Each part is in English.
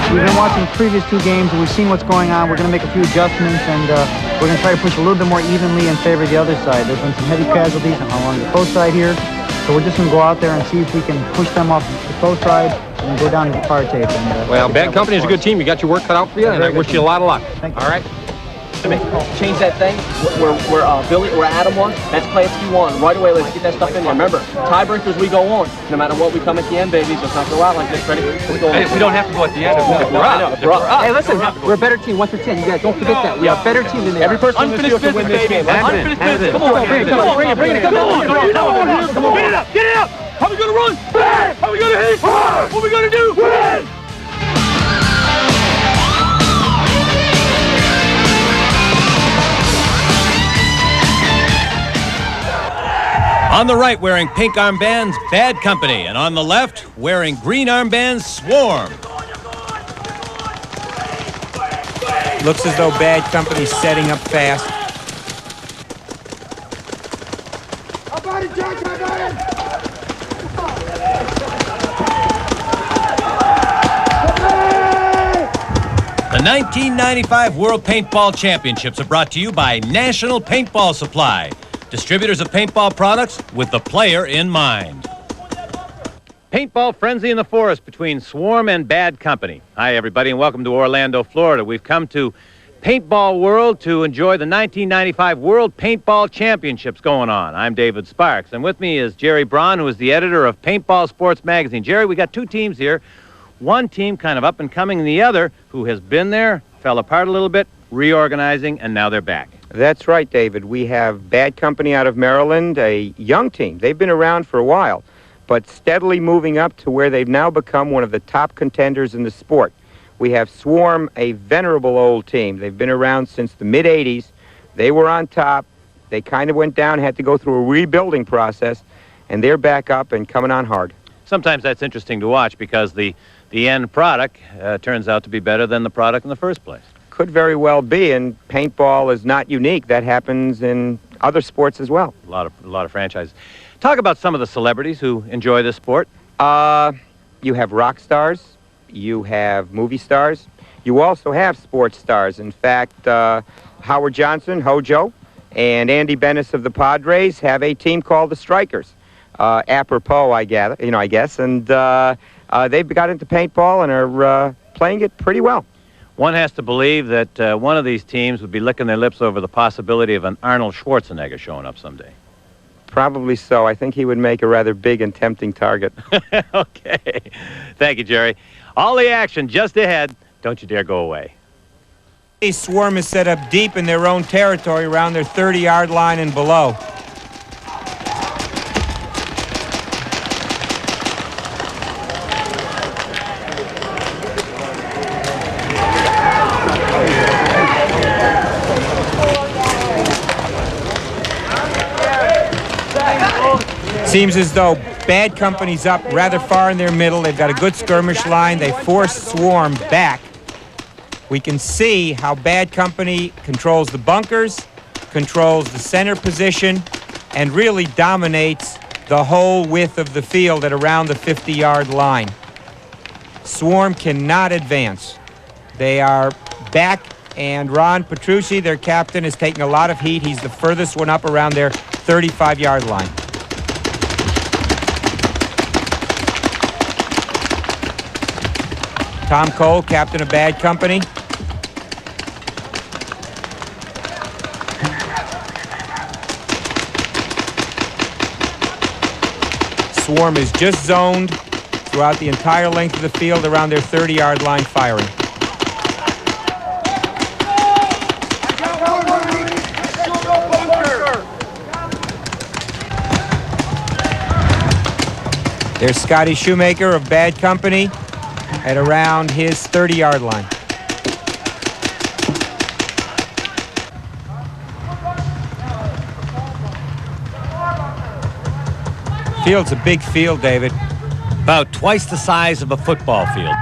We've been watching the previous two games, and we've seen what's going on. We're going to make a few adjustments, and we're going to try to push a little bit more evenly in favor of the other side. There's been some heavy casualties along the coast side here, so we're just going to go out there and see if we can push them off the coast side and go down to the par tape. And, well, Bad Company is a good team. You got your work cut out for you, and I wish you a lot of luck. Thank you. All right? Change that thing where Adam was. That's play it Q1. Right away, let's get that stuff in there. Remember, tiebreakers, we go on. No matter what, we come at the end, baby. So let's not go out like this. Ready? We go on. Hey, we don't have to go at the end. We're up. Hey, listen, we're a better team, 1 through 10. You guys don't forget that. We are a better team than they are. Every person in this field can win this game. Unfinished business. Come on, bring it. Come on. Get it up. How are we going to run? How are we going to hit? What are we going to do? Win! On the right, wearing pink armbands, Bad Company. And on the left, wearing green armbands, Swarm. Looks as though Bad Company's setting up fast. The 1995 World Paintball Championships are brought to you by National Paintball Supply, distributors of paintball products with the player in mind. Paintball frenzy in the forest between Swarm and Bad Company. Hi, everybody, and welcome to Orlando, Florida. We've come to Paintball World to enjoy the 1995 World Paintball Championships going on. I'm David Sparks, and with me is Jerry Braun, who is the editor of Paintball Sports Magazine. Jerry, we got two teams here. One team kind of up and coming, and the other who has been there, fell apart a little bit, reorganizing, and now they're back. That's right, David. We have Bad Company out of Maryland, a young team. They've been around for a while, but steadily moving up to where they've now become one of the top contenders in the sport. We have Swarm, a venerable old team. They've been around since the mid-'80s. They were on top. They kind of went down, had to go through a rebuilding process, and they're back up and coming on hard. Sometimes that's interesting to watch because the end product turns out to be better than the product in the first place. Could very well be, and paintball is not unique. That happens in other sports as well. A lot of franchises. Talk about some of the celebrities who enjoy this sport. You have rock stars, you have movie stars, you also have sports stars. In fact, Howard Johnson, Hojo, and Andy Bennis of the Padres have a team called the Strikers. Apropos, I guess, and they've got into paintball and are playing it pretty well. One has to believe that one of these teams would be licking their lips over the possibility of an Arnold Schwarzenegger showing up someday. Probably so. I think he would make a rather big and tempting target. Okay. Thank you, Jerry. All the action just ahead. Don't you dare go away. The Swarm is set up deep in their own territory around their 30-yard line and below. Seems as though Bad Company's up rather far in their middle. They've got a good skirmish line. They force Swarm back. We can see how Bad Company controls the bunkers, controls the center position, and really dominates the whole width of the field at around the 50-yard line. Swarm cannot advance. They are back, and Ron Petrucci, their captain, is taking a lot of heat. He's the furthest one up around their 35-yard line. Tom Cole, captain of Bad Company. Swarm is just zoned throughout the entire length of the field around their 30-yard line firing. There's Scotty Shoemaker of Bad Company at around his 30-yard line. Field's a big field, David. About twice the size of a football field.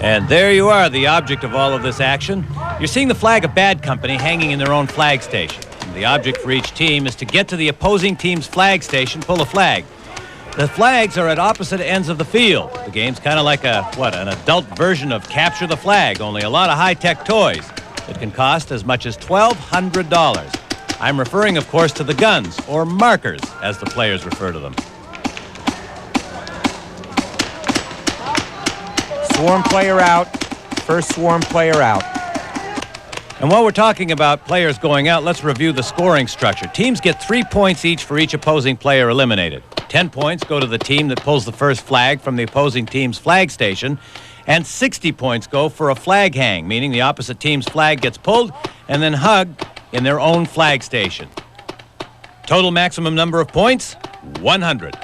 And there you are, the object of all of this action. You're seeing the flag of Bad Company hanging in their own flag station. The object for each team is to get to the opposing team's flag station, pull a flag. The flags are at opposite ends of the field. The game's kind of like an adult version of Capture the Flag, only a lot of high-tech toys. It can cost as much as $1,200. I'm referring, of course, to the guns, or markers, as the players refer to them. Swarm player out. First swarm player out. And while we're talking about players going out, let's review the scoring structure. Teams get 3 points each for each opposing player eliminated. 10 points go to the team that pulls the first flag from the opposing team's flag station, and 60 points go for a flag hang, meaning the opposite team's flag gets pulled and then hugged in their own flag station. Total maximum number of points, 100.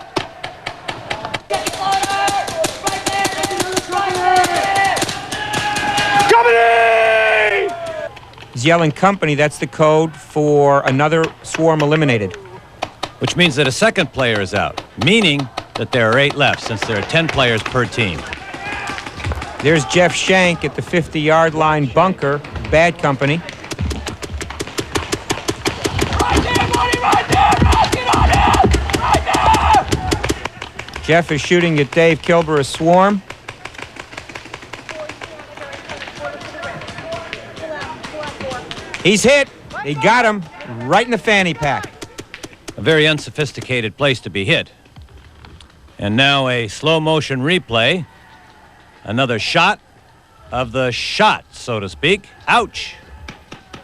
He's yelling company. That's the code for another swarm eliminated. Which means that a second player is out, meaning that there are 8 left since there are 10 players per team. There's Jeff Shank at the 50-yard line bunker. Bad company. Right there, buddy, right there! Get on him! Right there! Jeff is shooting at Dave Kilborough's swarm. He's hit. He got him right in the fanny pack. A very unsophisticated place to be hit. And now a slow-motion replay. Another shot of the shot, so to speak. Ouch!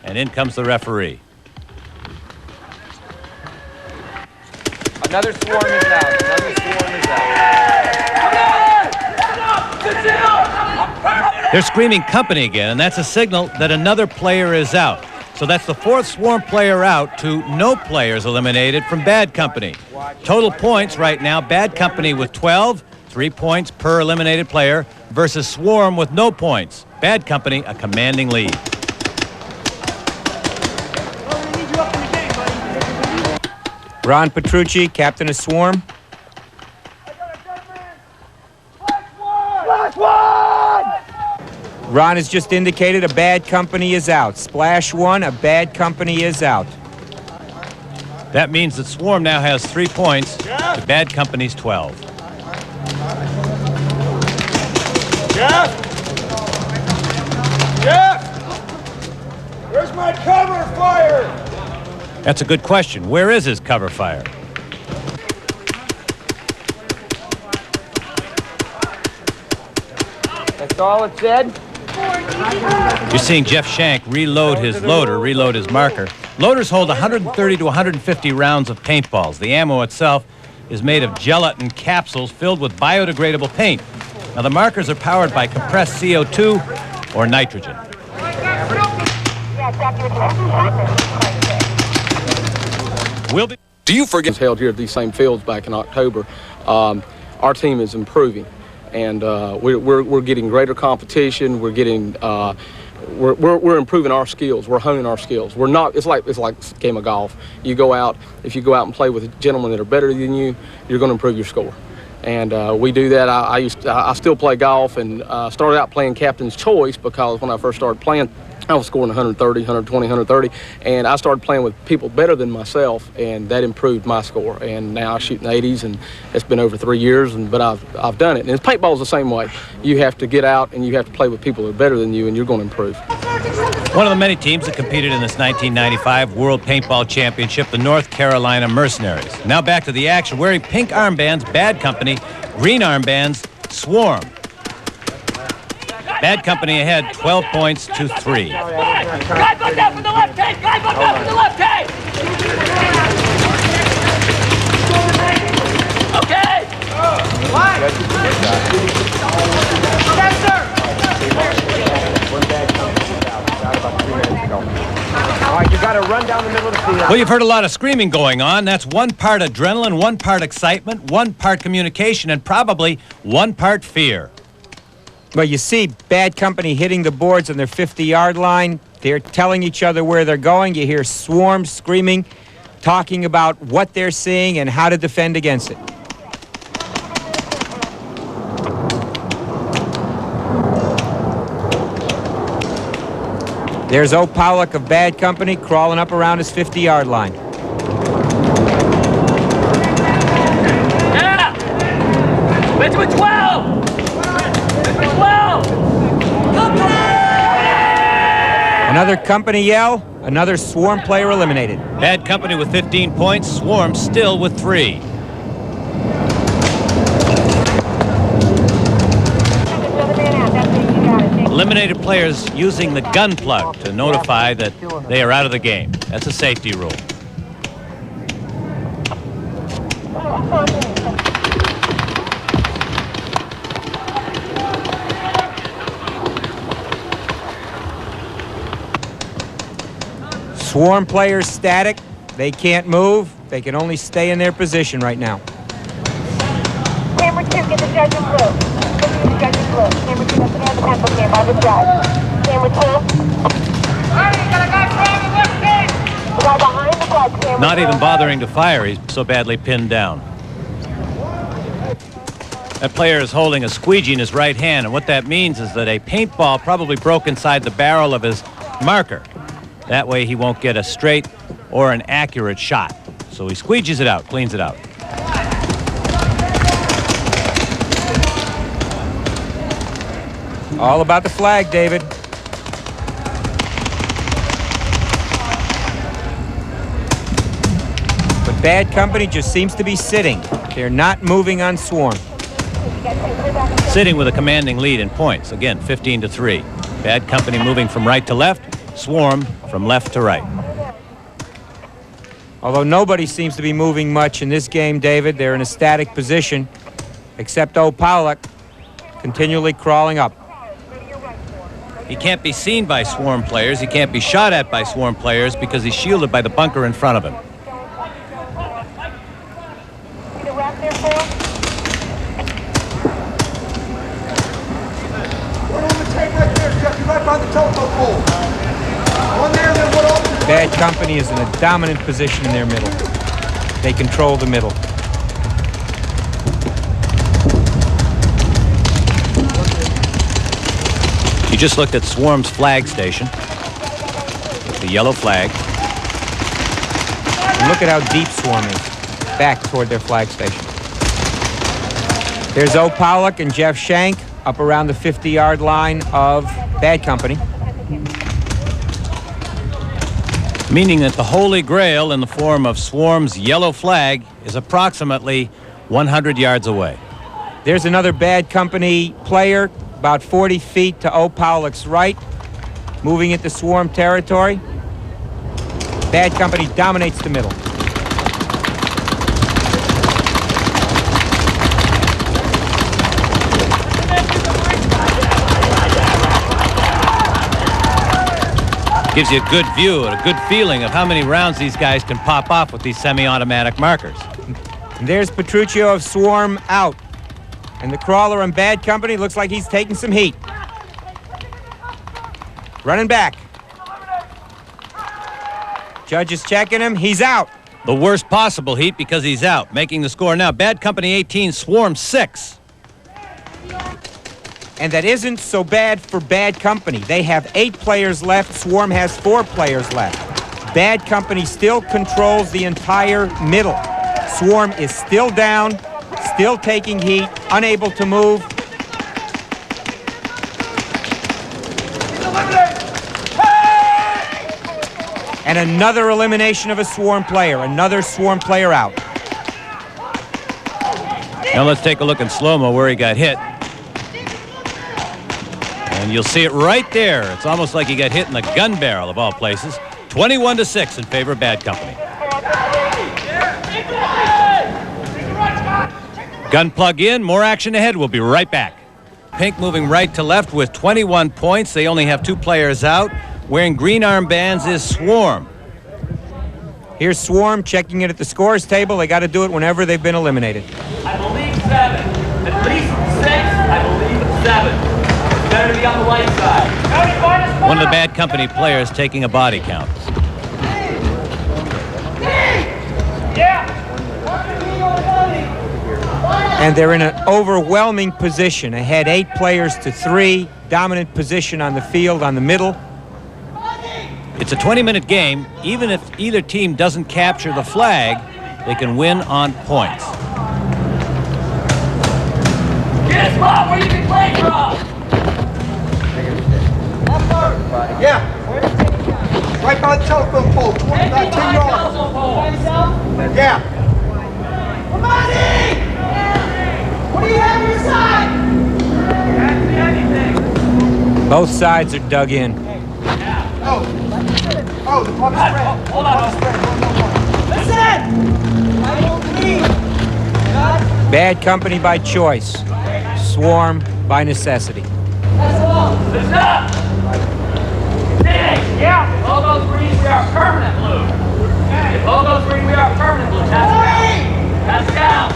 And in comes the referee. Another swarm is out. Another swarm is out. They're screaming company again, and that's a signal that another player is out. So that's the 4th swarm player out to no players eliminated from Bad Company. Total points right now, Bad Company with 12, 3 points per eliminated player, versus Swarm with no points. Bad Company, a commanding lead. Ron Petrucci, captain of Swarm. Ron has just indicated a Bad Company is out. Splash 1, a Bad Company is out. That means that Swarm now has 3 points to Bad Company's 12. Jeff! Where's my cover fire? That's a good question. Where is his cover fire? That's all it said? You're seeing Jeff Shank reload his loader, reload his marker. Loaders hold 130 to 150 rounds of paintballs. The ammo itself is made of gelatin capsules filled with biodegradable paint. Now, the markers are powered by compressed CO2 or nitrogen. Do you forget? Was held here at these same fields back in October. Our team is improving, and we're getting greater competition. We're getting we're improving our skills. We're honing our skills. We're not. It's like a game of golf. You go out. If you go out and play with gentlemen that are better than you, you're going to improve your score. And we do that. I still play golf, and started out playing captain's choice because when I first started playing, I was scoring 130, 120, 130, and I started playing with people better than myself, and that improved my score. And now I shoot in the 80s, and it's been over 3 years, but I've done it. And paintball's the same way. You have to get out, and you have to play with people that are better than you, and you're going to improve. One of the many teams that competed in this 1995 World Paintball Championship, the North Carolina Mercenaries. Now back to the action. Wearing pink armbands, Bad Company. Green armbands, Swarm. Bad Company ahead, 12 points to 3. Guy bucked out from the left hand! Guy bucked out from the left hand! Okay! What? Yes, sir! All right, you got to run down the middle of the field. Well, you've heard a lot of screaming going on. That's 1 part adrenaline, 1 part excitement, 1 part communication, and probably 1 part fear. Well, you see Bad Company hitting the boards on their 50-yard line. They're telling each other where they're going. You hear swarms screaming, talking about what they're seeing and how to defend against it. There's O. Pollock of Bad Company crawling up around his 50-yard line. Yeah! Benjamin 12! Benjamin 12! Another Company yell, another Swarm player eliminated. Bad Company with 15 points, Swarm still with 3. Eliminated players using the gun plug to notify that they are out of the game. That's a safety rule. Swarm players static. They can't move. They can only stay in their position right now. Camera 2, get the judge in blue. Get the judge in blue. Camera 2, that's the other pencil cam by the judge. Camera 2. The guy behind the judge, camera Not 2. even bothering to fire, he's so badly pinned down. That player is holding a squeegee in his right hand, and what that means is that a paintball probably broke inside the barrel of his marker. That way he won't get a straight or an accurate shot. So he squeegees it out, cleans it out. All about the flag, David. But Bad Company just seems to be sitting. They're not moving on Swarm. Sitting with a commanding lead in points. Again, 15-3. Bad Company moving from right to left, Swarm from left to right. Although nobody seems to be moving much in this game, David, they're in a static position, except O. Pollock continually crawling up. He can't be seen by Swarm players. He can't be shot at by Swarm players because he's shielded by the bunker in front of him. Bad Company is in a dominant position in their middle. They control the middle. You just looked at Swarm's flag station. The yellow flag. And look at how deep Swarm is. Back toward their flag station. There's O. Pollock and Jeff Shank up around the 50-yard line of Bad Company. Meaning that the Holy Grail in the form of Swarm's yellow flag is approximately 100 yards away. There's another Bad Company player about 40 feet to O. Pollock's right, moving into Swarm territory. Bad Company dominates the middle. Gives you a good view and a good feeling of how many rounds these guys can pop off with these semi-automatic markers. And there's Petrucci of Swarm out. And the crawler on Bad Company looks like he's taking some heat. Running back. Judge is checking him. He's out. The worst possible heat because he's out. Making the score now. Bad Company 18, Swarm 6. And that isn't so bad for Bad Company. They have 8 players left. Swarm has 4 players left. Bad Company still controls the entire middle. Swarm is still down, still taking heat, unable to move. And another elimination of a Swarm player. Another Swarm player out. Now let's take a look in slow-mo where he got hit. And you'll see it right there. It's almost like he got hit in the gun barrel of all places. 21-6 in favor of Bad Company. Gun plug in, more action ahead. We'll be right back. Pink moving right to left with 21 points. They only have 2 players out. Wearing green armbands is Swarm. Here's Swarm checking it at the scores table. They got to do it whenever they've been eliminated. I believe 7. At least 6. I believe 7. Better to be on the light side. One of the Bad Company players taking a body count. And they're in an overwhelming position. Ahead 8 players to 3. Dominant position on the field, on the middle. It's a 20-minute game. Even if either team doesn't capture the flag, they can win on points. Get a spot where you can play from. Yeah. Right by the telephone pole, 10 yards. Yeah. Come on in! What do you have on your side? Can't see anything. Both sides are dug in. Oh, the puck spread. Hold on. Listen! I will leave. Bad company by choice. Swarm by necessity. Listen up! Yeah. If all goes green, we are permanent blue. If all goes green, we are permanent blue. That's down.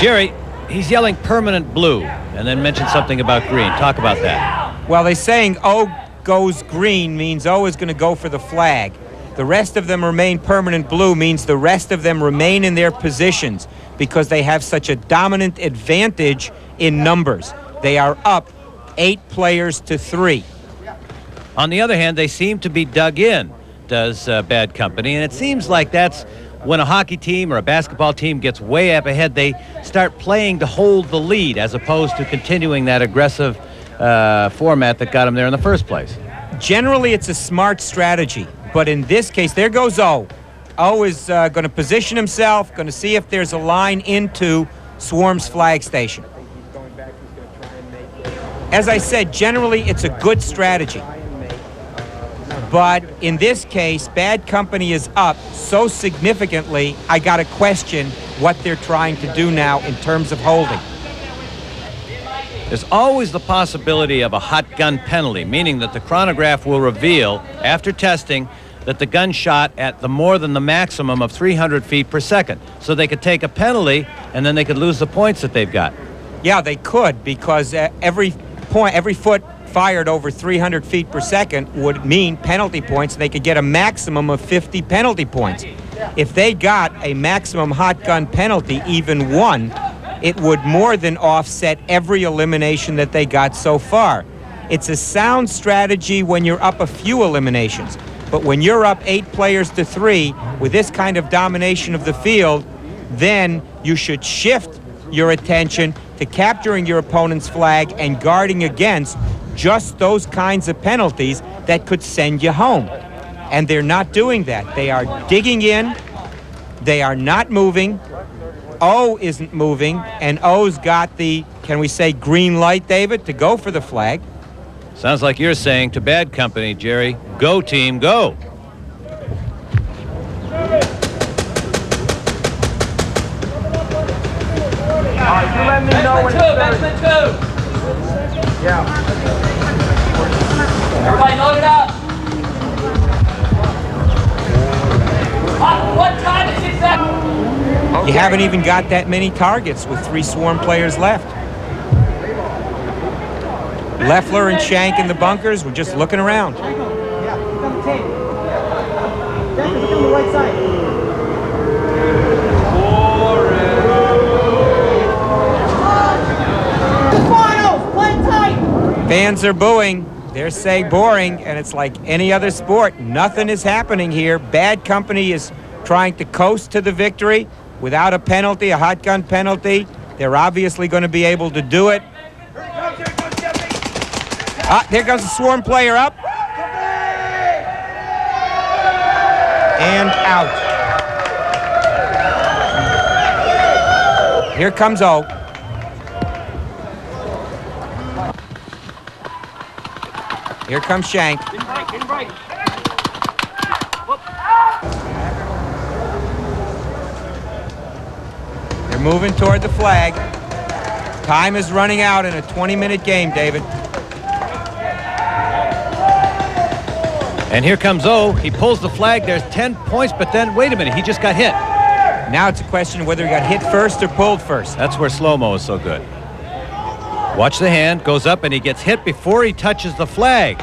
Jerry, he's yelling permanent blue and then mentioned something about green. Talk about that. Well, they're saying O goes green means O is going to go for the flag. The rest of them remain permanent blue means the rest of them remain in their positions because they have such a dominant advantage in numbers. They are up 8 players to 3. On the other hand, they seem to be dug in, does Bad Company, and it seems like that's when a hockey team or a basketball team gets way up ahead, they start playing to hold the lead as opposed to continuing that aggressive format that got them there in the first place. Generally, it's a smart strategy, but in this case, there goes O. O is going to position himself, going to see if there's a line into Swarm's flag station. As I said, generally, it's a good strategy. But in this case, Bad Company is up so significantly, I got to question what they're trying to do now in terms of holding. There's always the possibility of a hot gun penalty, meaning that the chronograph will reveal, after testing, that the gun shot at the more than the maximum of 300 feet per second. So they could take a penalty, and then they could lose the points that they've got. Yeah, they could, because every foot fired over 300 feet per second would mean penalty points. They could get a maximum of 50 penalty points. If they got a maximum hot gun penalty, even one, it would more than offset every elimination that they got so far. It's a sound strategy when you're up a few eliminations, but when you're up 8 players to 3 with this kind of domination of the field, then you should shift your attention to capturing your opponent's flag and guarding against just those kinds of penalties that could send you home. And they're not doing that. They are digging in. They are not moving. O isn't moving, and O's got the, can we say, green light, David, to go for the flag. Sounds like you're saying to Bad Company, Jerry, go team, go. You let me know when it's Benjamin 2. Yeah. Everybody load it up. What time is it that? You haven't even got that many targets with 3 Swarm players left. Leffler and Shank in the bunkers were just looking around. Yeah, look on the tape. Jack, look on the right side. Fans are booing. They're saying boring, and it's like any other sport. Nothing is happening here. Bad Company is trying to coast to the victory without a penalty, a hot gun penalty. They're obviously going to be able to do it. There goes the Swarm player up. And out. Here comes O. Here comes Shank. They're moving toward the flag. Time is running out in a 20-minute game, David. And here comes O. He pulls the flag. There's 10 points, but then, wait a minute, he just got hit. Now it's a question of whether he got hit first or pulled first. That's where slow-mo is so good. Watch the hand, goes up, and he gets hit before he touches the flag,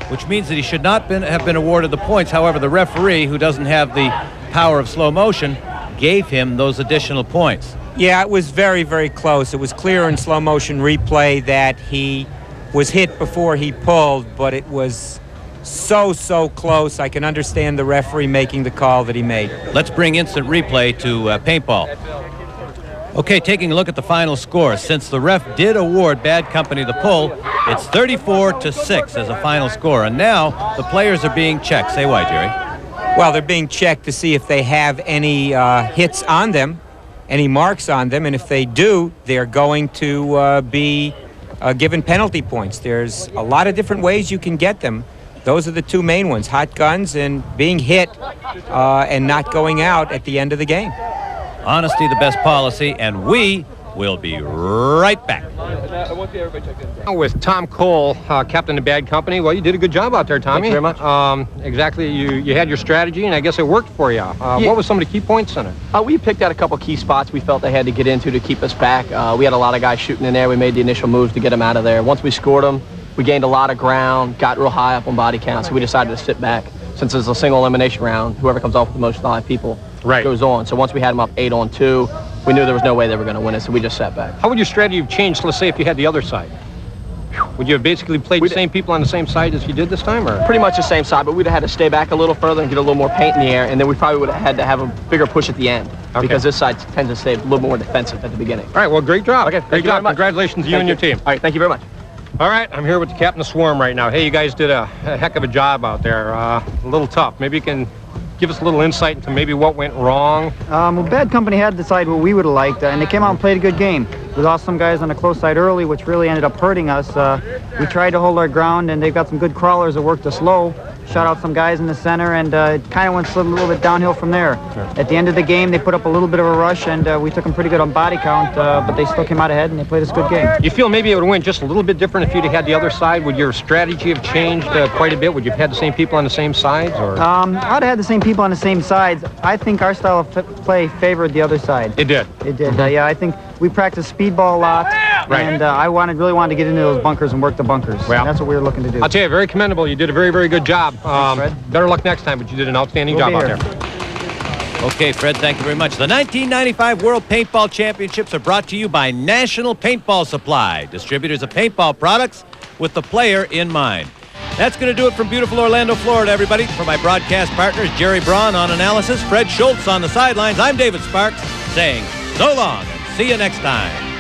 which means that he should not have been awarded the points. However, the referee, who doesn't have the power of slow motion, gave him those additional points. Yeah, it was very, very close. It was clear in slow motion replay that he was hit before he pulled, but it was so close. I can understand the referee making the call that he made. Let's bring instant replay to paintball. Okay, taking a look at the final score. Since the ref did award Bad Company the pull, it's 34-6 as a final score. And now the players are being checked. Say why, Jerry? Well, they're being checked to see if they have any hits on them, any marks on them, and if they do, they're going to be given penalty points. There's a lot of different ways you can get them. Those are the two main ones, hot guns and being hit and not going out at the end of the game. Honesty the best policy, and we will be right back. With Tom Cole, captain of Bad Company. Well, you did a good job out there, Tommy. Thank you very much. Exactly, you had your strategy, and I guess it worked for you. What was some of the key points in it? We picked out a couple key spots we felt they had to get into to keep us back. We had a lot of guys shooting in there. We made the initial moves to get them out of there. Once we scored them, we gained a lot of ground, got real high up on body count, so we decided to sit back. Since it's a single elimination round, whoever comes off with the most live people goes on. So once we had them up 8-on-2, we knew there was no way they were going to win it, so we just sat back. How would your strategy have changed, let's say, if you had the other side? Would you have basically played the same people on the same side as you did this time, or? Pretty much the same side, but we'd have had to stay back a little further and get a little more paint in the air, and then we probably would have had to have a bigger push at the end, because this side tends to stay a little more defensive at the beginning. All right, well, great job. Okay, great job. Congratulations to you and your team. All right, thank you very much. All right, I'm here with the captain of Swarm right now. Hey, you guys did a heck of a job out there. A little tough. Maybe you can give us a little insight into maybe what went wrong. Well, Bad Company had to decide what we would have liked, and they came out and played a good game. We lost some guys on the close side early, which really ended up hurting us. We tried to hold our ground, and they've got some good crawlers that worked us low. Shot out some guys in the center, and it kind of went a little bit downhill from there. Sure. At the end of the game, they put up a little bit of a rush, and we took them pretty good on body count, but they still came out ahead, and they played us a good game. You feel maybe it would have went just a little bit different if you'd have had the other side? Would your strategy have changed quite a bit? Would you have had the same people on the same sides? Or? I'd have had the same people on the same sides. I think our style of play favored the other side. It did? It did. Yeah, I think we practiced speedball a lot, and I really wanted to get into those bunkers and work the bunkers. Well, that's what we were looking to do. I'll tell you, very commendable. You did a very, very good job. Thanks, Fred. Better luck next time, but you did an outstanding job out there. Okay, Fred, thank you very much. The 1995 World Paintball Championships are brought to you by National Paintball Supply, distributors of paintball products with the player in mind. That's going to do it from beautiful Orlando, Florida, everybody. For my broadcast partners, Jerry Braun on analysis, Fred Schultz on the sidelines, I'm David Sparks saying so long and see you next time.